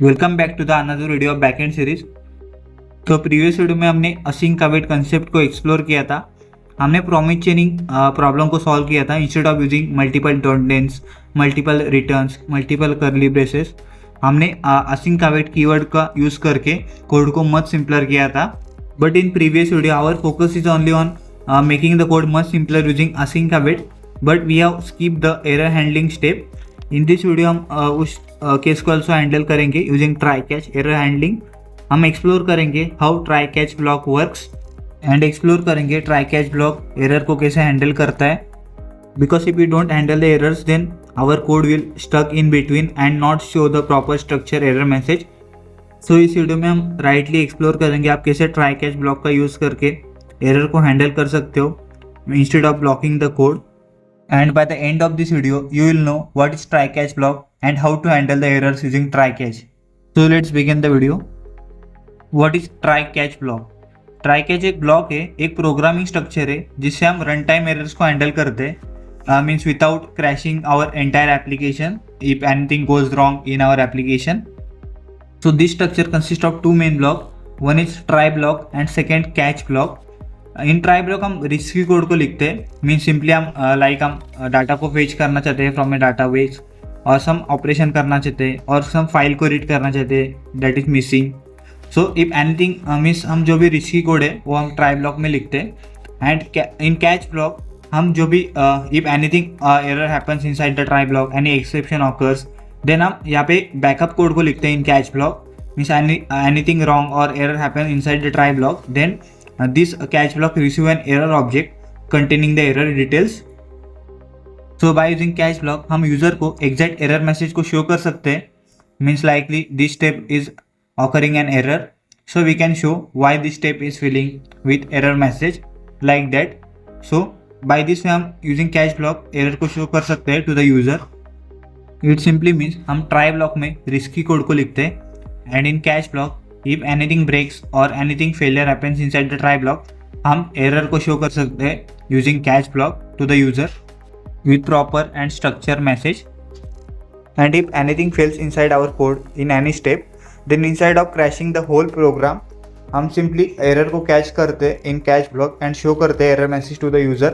Welcome back to the another video of backend series. तो previous video में हमने async await concept को explore किया था। हमने प्रॉमिस चेनिंग प्रॉब्लम को सॉल्व किया था। Instead of using multiple dot thens, multiple returns, multiple curly braces, हमने असिंक अवेट कीवर्ड का यूज़ करके कोड को मच सिंपलर किया था। But in previous video our focus is only on making the code much simpler using async await, but we have skip the error handling step. In this video हम उस case को also handle करेंगे using try catch error handling. हम explore करेंगे how try catch block works and explore करेंगे try catch block error को कैसे handle करता है। Because if you don't handle the errors then our code will stuck in between and not show the proper structure error message. So इस video में हम rightly explore करेंगे आप कैसे ट्राई कैच ब्लॉक का यूज़ करके एरर को handle कर सकते हो instead of blocking the code. And by the end of this video, you will know what is try catch block and how to handle the errors using try catch. So let's begin the video. What is try catch block? Try catch एक block है, एक programming structure है जिससे हम run time errors को handle करते हैं, means without crashing our entire application if anything goes wrong in our application. So this structure consists of two main blocks. One is try block and second catch block. In try block हम risky code को लिखते हैं, mean simply हम हम data को fetch करना चाहते हैं फ्रॉम ए डाटाबेस, और सम ऑपरेशन करना चाहते हैं, और सम फाइल को रीड करना चाहते हैं that is missing. So if anything means हम जो भी रिस्की कोड है वो हम ट्राई ब्लॉक में लिखते हैं. एंड इन कैच ब्लॉक हम जो भी if anything error happens inside the try block, any exception occurs, then हम यहाँ पे बैकअप कोड को लिखते हैं in catch block. Means anything wrong और error happen inside the try block, then this catch block receive an error object containing the error details. So by using catch block हम user को exact error message को show कर सकते हैं, means likely this step is occurring an error, so we can show why this step is filling with error message like that. So by this way हम using catch block error को show कर सकते हैं to the user. It simply means हम try block में risky code को लिखते हैं and in catch block if anything breaks or anything failure happens inside the try block, हम error को show कर सकते हैं using catch block to the user with proper and structure message. And if anything fails inside our code in any step, then instead of crashing the whole program, हम simply error को catch करते हैं in catch block and show करते हैं error message to the user.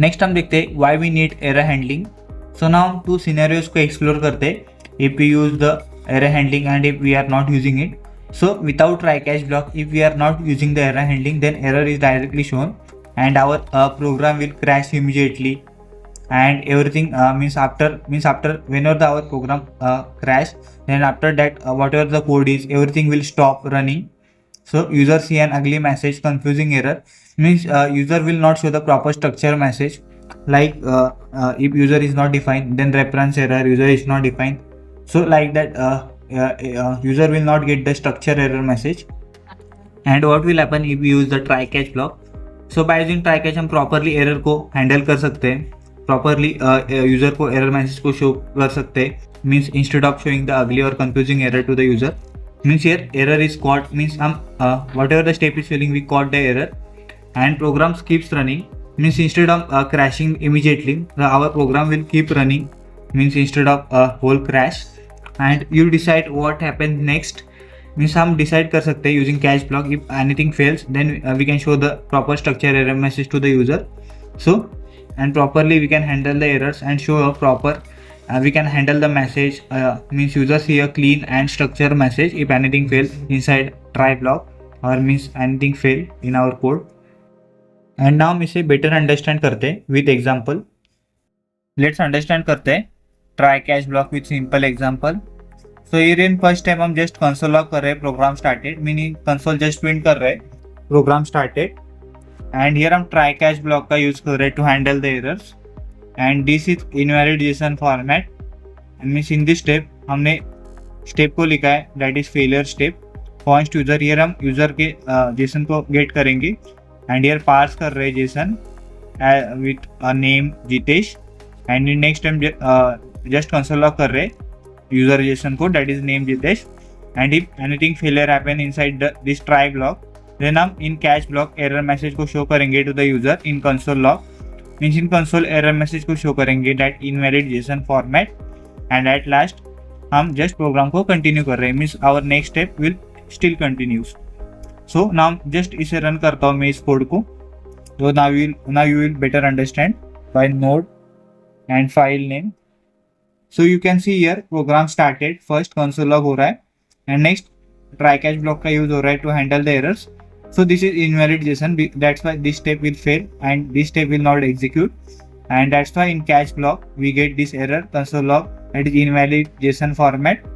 Next हम देखते हैं why we need error handling. So now हम two scenarios को explore करते हैं if we use the error handling and if we are not using it. So without try catch block, if we are not using the error handling, then error is directly shown and our program will crash immediately, and everything means after whenever our program crash, then after that whatever the code is, everything will stop running. So user see an ugly message, confusing error, means user will not show the proper structure message, like if user is not defined, then reference error, user is not defined. So like that user will not get the structure error message. And what will happen if we use the try catch block? So by using try catch हम properly error को handle कर सकते हैं, properly user को error message को show कर सकते हैं, means instead of showing the ugly or confusing error to the user, means here error is caught, means हम whatever the step is filling we caught the error and program keeps running, means instead of crashing immediately our program will keep running, means instead of a whole crash. And you decide what happens next, means हम decide कर सकते हैं using catch block. If anything fails, then we can show the proper structure error message to the user. So and properly we can handle the errors and show a proper we can handle the message, means user see a clean and structure message if anything fails inside try block, or means anything fail in our code. And now हम इसे better understand करते हैं with example. Let's understand करते हैं try catch block with simple example. So here in first time हम just console log कर रहे हैं program started, meaning console just print कर रहे हैं program started. And here हम try catch block का use कर रहे हैं to handle the errors. And this is invalid-JSON format. And means in this step हमने step को लिखा है that is failure step. Const user, here हम user के JSON को get करेंगे and here parse कर रहे हैं JSON with a name Jitesh. And in next time just console log कर रहे user JSON को that is name Jitesh. And if anything failure happen inside this try block, then हम in catch block error message को show करेंगे to the user in console log, means in console error message को show करेंगे that invalid JSON format. And at last हम just program को continue कर रहे हैं, means our next step will still continues. So now just इसे रन करता हूँ मैं इस कोड को. तो now you will better understand by node and file name. So you can see here program started, first console log हो रहा है and next try catch block का यूज हो रहा है to handle the errors. So this is invalid-JSON, that's why this step will fail and this step will not execute, and that's why in catch block we get this error console log that is invalid-JSON format.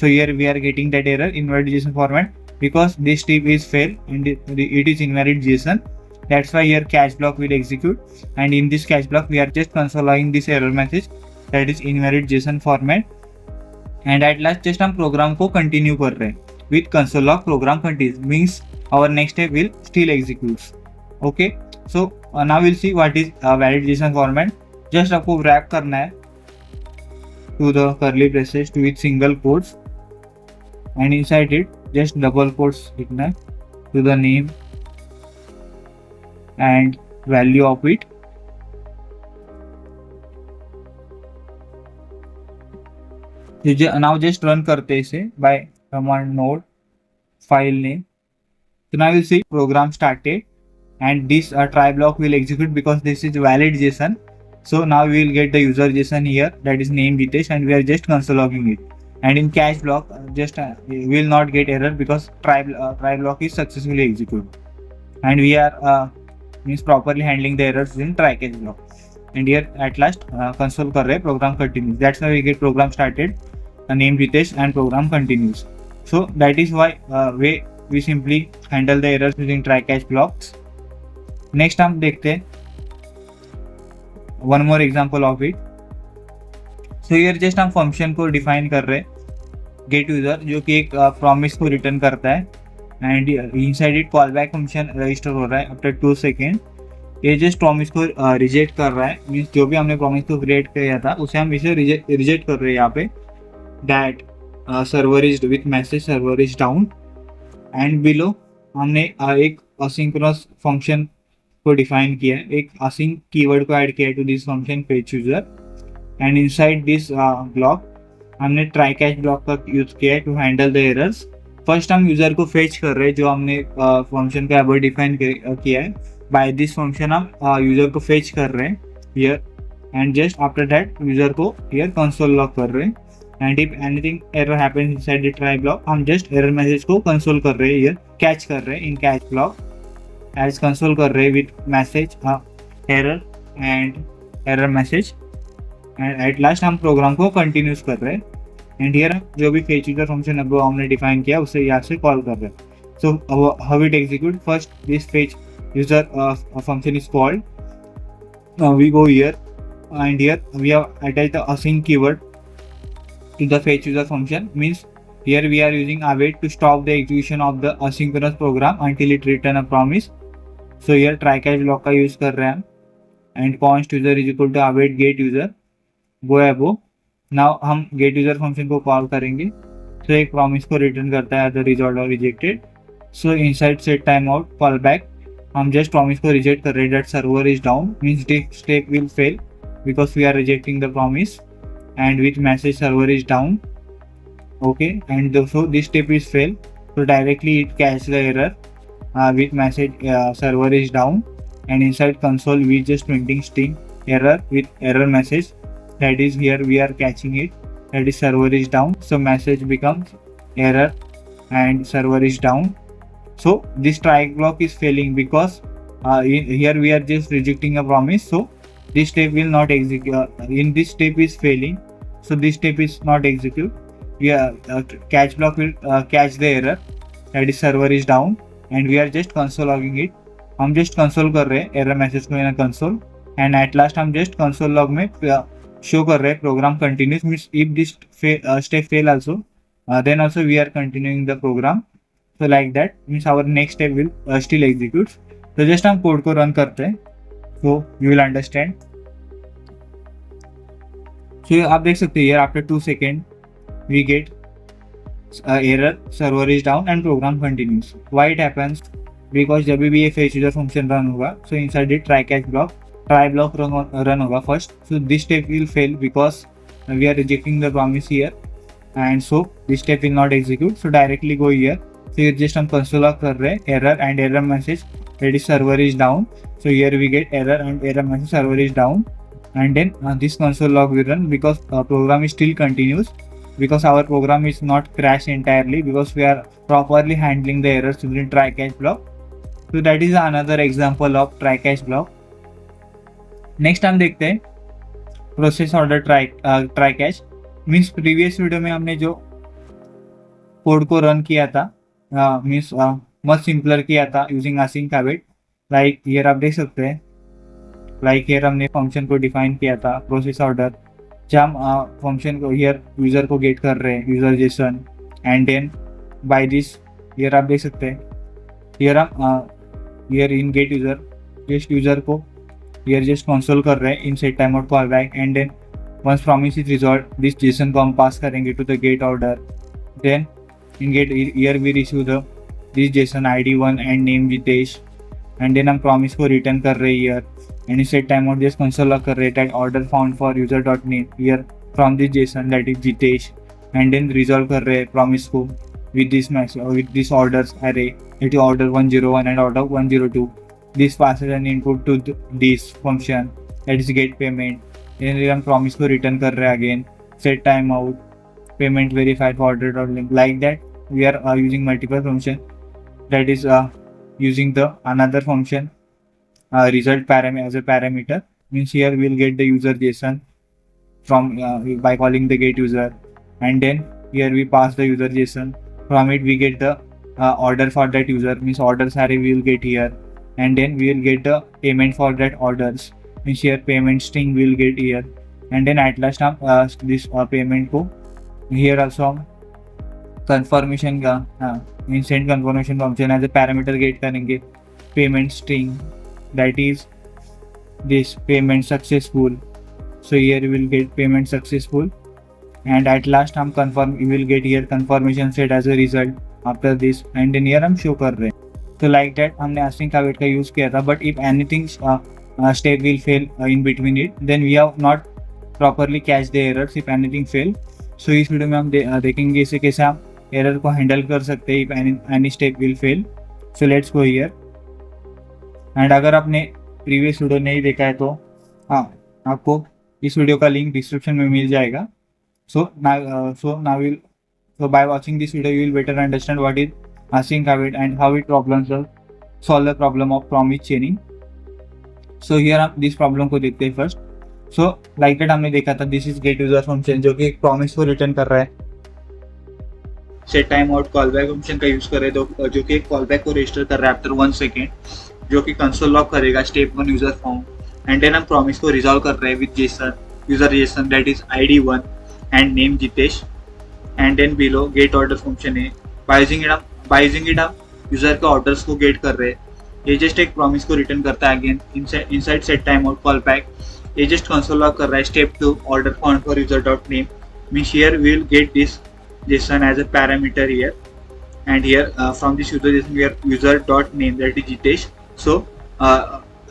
So here we are getting that error invalid-JSON format because this step is failed and it is invalid-JSON. That's why here catch block will execute, and in this catch block we are just console logging this error message that is invalid-JSON format. And at last just हम program को continue कर रहे हैं with console log program continues, means our next step will still executes. Okay, so now we'll see what is valid-JSON format. Just आपको wrap करना है to the curly braces with single quotes, and inside it just double quotes लिखना है to the name and value of it. Now just run करते हैं इसे by command node file name. So now you'll see program started and this try block will execute because this is valid JSON. So now we will get the user JSON here, that is name Vitesh, and we are just console logging it. And in catch block just we will not get error because try block is successfully executed, and we are means properly handling the errors in try catch block. And here at last console कर रहे हैं, program continues. That's why we get program started, name Vitesh, and program continues. So that is why we simply handle the errors using try catch blocks. Next हम देखते हैं one more example of it. So here just हम function को define कर रहे हैं get user, जो कि एक promise को return करता है, and inside it callback function register हो रहा है after 2 seconds. ये just promise को reject कर रहा है, means जो भी हमने promise को create किया था उसे हम इसे reject कर रहे हैं यहाँ पे, that server is with message server is down. And below हमने एक asynchronous फंक्शन को डिफाइन किया है, एक async कीवर्ड को ऐड किया है to this function fetch user. And inside this block हमने ट्राई कैच ब्लॉक का यूज किया है to handle the errors. First हम यूजर को फेच कर रहे हैं जो हमने फंक्शन का अबव डिफाइन किया है. बाय दिस फंक्शन हम यूजर को फेच कर रहे हैं here, and just after that user को हियर कंसोल लॉग कर रहे हैं. And if anything error happens inside the try block, हम just error message को console कर रहे हैं, here catch कर रहे हैं in catch block, as console कर रहे हैं with message error and error message, and at last हम program को continuous कर रहे हैं. and here जो भी fetch user function अब हमने define किया उसे यहाँ से call कर रहे हैं. so how it execute, first this fetch user function is called. Now we go here and here we have attached the async keyword to the fetch user function, means here we are using await to stop the execution of the asynchronous program until it return a promise. So here try catch block का use कर रहे हैं, and const user is equal to await get user go above. now हम get user function को call करेंगे, so एक promise को return करता है the resolved or rejected. so inside set timeout callback हम just promise को reject कर रहे हैं that server is down, means this step will fail because we are rejecting the promise, and with message server is down. okay, and so this step is fail, so directly it catches the error with message server is down, and inside console we just printing string error with error message, that is here we are catching it, that is server is down. so message becomes error and server is down. so this try block is failing because here we are just rejecting a promise, so this step will not execute. In this step is failing, so this step is not execute. Catch block will catch the error, that is server is down, and we are just console logging it. हम just console कर रहे हैं error message को in a console, and at last हम just console log में show कर रहे हैं program continues, means if this step fail also then also we are continuing the program. so like that means our next step will still execute. तो just हम code को run करते हैं, so you will understand. so आप देख सकते हैं here after 2 seconds we get error server is down and program continues. why it happens, because जब भी ये fetch user function रन होगा, so inside it try catch block run होगा first. so this step will fail because we are rejecting the promise here, and so this step will not execute. So directly go here. So here just हम console log कर रहे हैं error and error message that is server is down. So here we get error and error message server is down, and then this console log will run because program is still continues, because our program is not crashed entirely, because we are properly handling the errors within try catch block. So that is another example of try catch block. Next हम देखते हैं process order try catch. Means previous video में हमने जो code को run किया था means much simpler किया था using async habit. Like here आप देख सकते हैं, लाइक हियर हमने फंक्शन को डिफाइन किया था प्रोसेस ऑर्डर, जहाँ हम फंक्शन को हियर यूजर को गेट कर रहे हैं user JSON, and then by this here आप देख सकते हैं हियर हम here in get user just user को here just console कर रहे हैं in set time out call back, and then once promise is resolved this json को हम पास करेंगे to the get order. Then in get here we receive the this json id1 and name Jitesh, and then हम promise को return कर रहे हैं here, and set time out just console log कर रहे हैं that order found for user dot name here from this json that is Jitesh, and then resolve कर रहे हैं promise को with this message with this orders array that is order 101 and order 102. This passes an input to this function that is get payment, then हम promise को return कर रहे हैं again set time out payment verified for order dot link. Like that we are using multiple function that is using the another function result parameter as a parameter. Means here we will get the user json from by calling the get user, and then here we pass the user json, from it we get the order for that user, means orders array we will get here, and then we will get the payment for that orders, means here payment string we will get here, and then at last हम this payment को here also हम confirmation का instant confirmation function as a parameter get करेंगे payment string that is this payment successful. So here we will get payment successful, and at last हम confirm we will get here confirmation set as a result after this, and then here हम show कर रहे हैं. तो like that हमने async await का use किया था, but if anything step will fail in between it then we have not properly catch the errors if anything fail. So इस वीडियो में हम देखेंगे इसे कैसे हम एरर को हैंडल कर सकते हैं if any step will fail. So let's go here, and अगर आपने प्रीवियस वीडियो नहीं देखा है तो हाँ आपको इस वीडियो का लिंक डिस्क्रिप्शन में मिल जाएगा. So by watching this video you will better understand what is async habit and how it solve the problem of promise chaining. So here हम this problem को देखते हैं first. So like that हमने देखा था this is get user function जो कि एक promise को return कर रहा है. set time out callback function का यूज कर रहे हैं जो कि एक callback को register कर रहा है after 1 second, जो कि console log करेगा step 1 user form, and then हम promise को resolve कर रहे हैं with json user json that is id1 and name Jitesh, and then below get order function है. by using it हम यूजर के ऑर्डर्स को गेट कर रहे हैं. ये जस्ट एक प्रॉमिस को रिटर्न करता है again inside set time out call back. ये जस्ट कंसोल लॉग कर रहा है step 2 order found for user dot name, means here we will get this json as a parameter here, and here from this user json we are user dot name that is Jitesh. So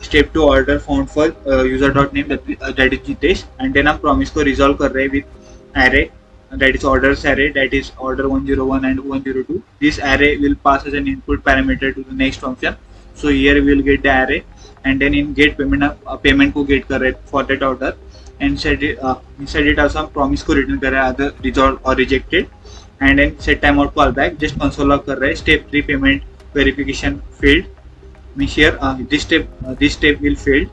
step 2 order found for user dot name that is Jitesh, and then हम promise को resolve कर रहे हैं with array that is orders array that is order 101 and 102. This array will pass as an input parameter to the next function. So here we will get the array, and then in get payment को get कर रहे for that order, and inside it also हम promise को return कर रहे हैं either resolved or rejected, and then set time out call back just console log कर रहे हैं step 3 payment verification failed, means here this step will fail.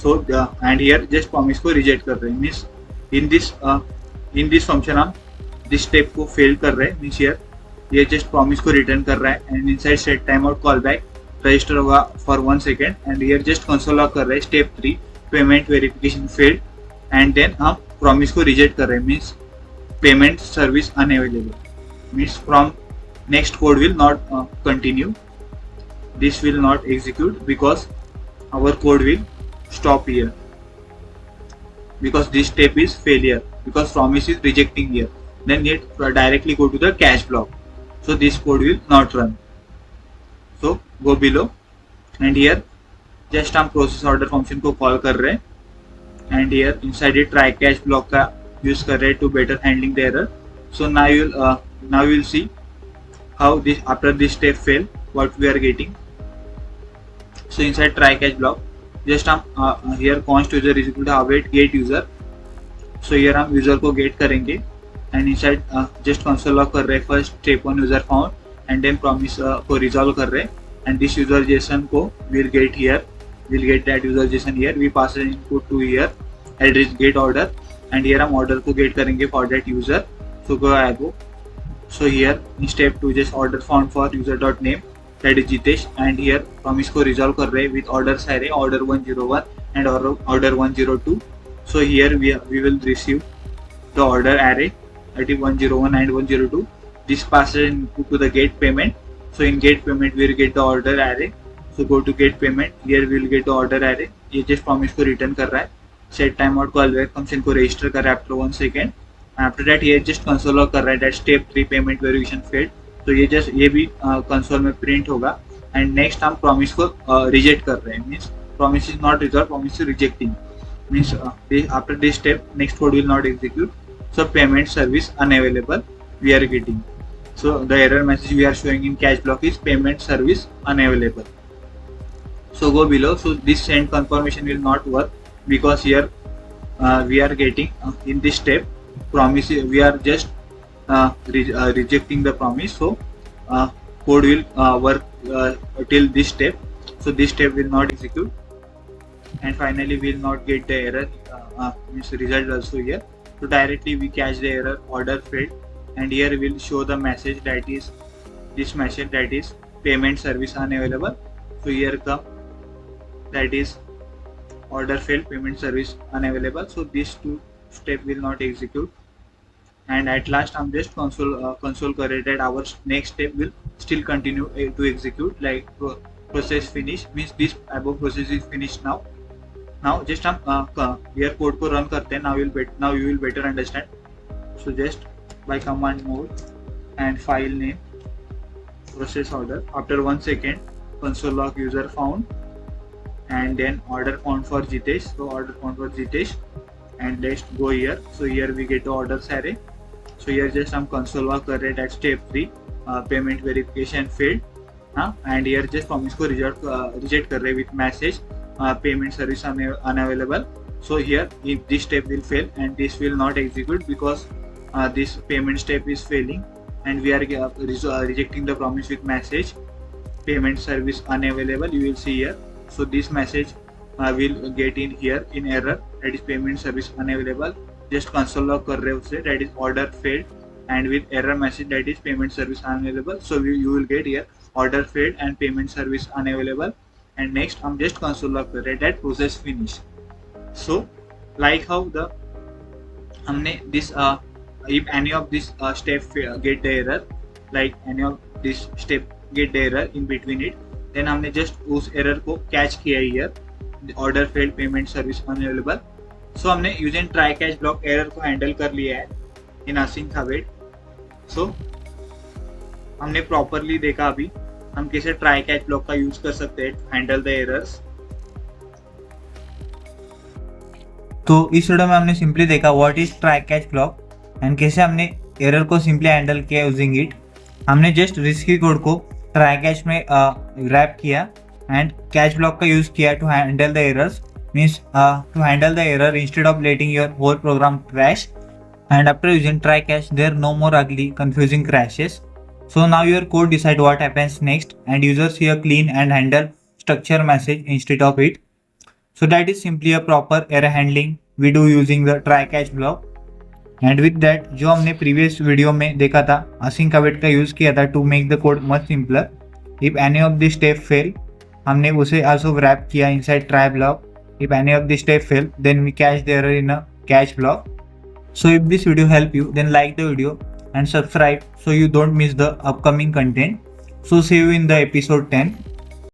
So and here just promise को reject कर रहे हैं, means in this function हम this step को fail कर रहे हैं, means here ये just promise को return कर रहा है, and inside set time out call back register होगा for 1 second, and here just console log कर रहे हैं step 3 payment verification failed, and then हम promise को reject कर रहे हैं, means payment service unavailable, means from next code will not continue, this will not execute because our code will stop here because this step is failure, because promise is rejecting here, then it directly go to the cache block, so this code will not run. So go below, and here just हम process order function को call कर रहे हैं, and here inside it try catch block का use कर रहे हैं to better handling the error. So now you'll see how this after this step fail, what we are getting. So inside try catch block, just हम here const user is equal to await get user. So here हम user को get करेंगे and inside just console log कर रहे हैं first step on user found and then promise को resolve कर रहे हैं and this user JSON को will get here, will get that user JSON here. We pass an input to here address get order and here हम order को get करेंगे for that user. So go ahead. So here in step 2 just order found for user dot name, that is Jitesh, and here promise को resolve कर रहे हैं with orders array order 101 and order 102. So here we will receive the order array, that is 101 and 102. This passes input to the get payment. So in get payment we will get the order array. So go to get payment, here we will get the order array. ये just promise को return कर रहा है. Set timeout को always function को register कर रहा है after 1 second. After that ये just console log कर रहा है that step 3 payment verification failed. तो ये भी console में print होगा and next हम promise को reject कर रहे हैं, means promise is not resolved, promise is rejecting, means after this step next code will not execute. So payment service unavailable we are getting. So the error message we are showing in catch block is payment service unavailable. So go below. So this send confirmation will not work because here we are getting in this step promise, we are just rejecting the promise. So code will work till this step. So this step will not execute and finally we will not get the error means result also here. So directly we catch the error order failed and here we will show the message, that is this message, that is payment service unavailable. So here come, that is order failed, payment service unavailable. So these two step will not execute and at last I'm just console correct that our next step will still continue to execute, like process finish, means this above process is finished now. Now just हम here code को run करते हैं. Now you will better understand. So just by command mode and file name process order, after 1 second console log user found and then order found for Jitesh. So order found for Jitesh and let's go here. So here we get the orders array. So here just हम console log कर रहे हैं at step 3 payment verification failed and here just promise को reject कर रहे हैं with message payment service unavailable. So here if this step will fail and this will not execute because this payment step is failing and we are rejecting the promise with message payment service unavailable, you will see here. So this message will get in here in error, that is payment service unavailable. Just console log कर रहे हैं उसे, that is order failed and with error message, that is payment service unavailable. So you will get here order failed and payment service unavailable and next I'm just console log कर रहे हैं that process finish. So like how the हमने this if any of this step get the error, like any of this step get the error in between it, then हमने just उस error को catch किया here, order failed payment service unavailable. So हमने using try catch block error को handle कर लिया है in async await. So हमने properly देखा अभी हम कैसे try catch block का यूज कर सकते हैं handle the errors. तो इस वीडियो में हमने सिंपली देखा what is try catch block and कैसे हमने एरर को सिंपली हैंडल किया यूजिंग इट. हमने जस्ट रिस्की कोड को ट्राई कैच में रैप किया एंड कैच ब्लॉक का यूज किया to handle the errors, means to handle the error instead of letting your whole program crash. And after using try catch, there are no more ugly, confusing crashes. So now your code decide what happens next, and users see a clean and handle structure message instead of it. So that is simply a proper error handling we do using the try catch block. And with that, जो हमने previous video में देखा था async await का use किया था to make the code much simpler. If any of the step fail, हमने उसे also wrap किया inside try block. If any of the step fail, then we catch the error in a catch block. So if this video helped you, then like the video and subscribe so you don't miss the upcoming content. So see you in the episode 10.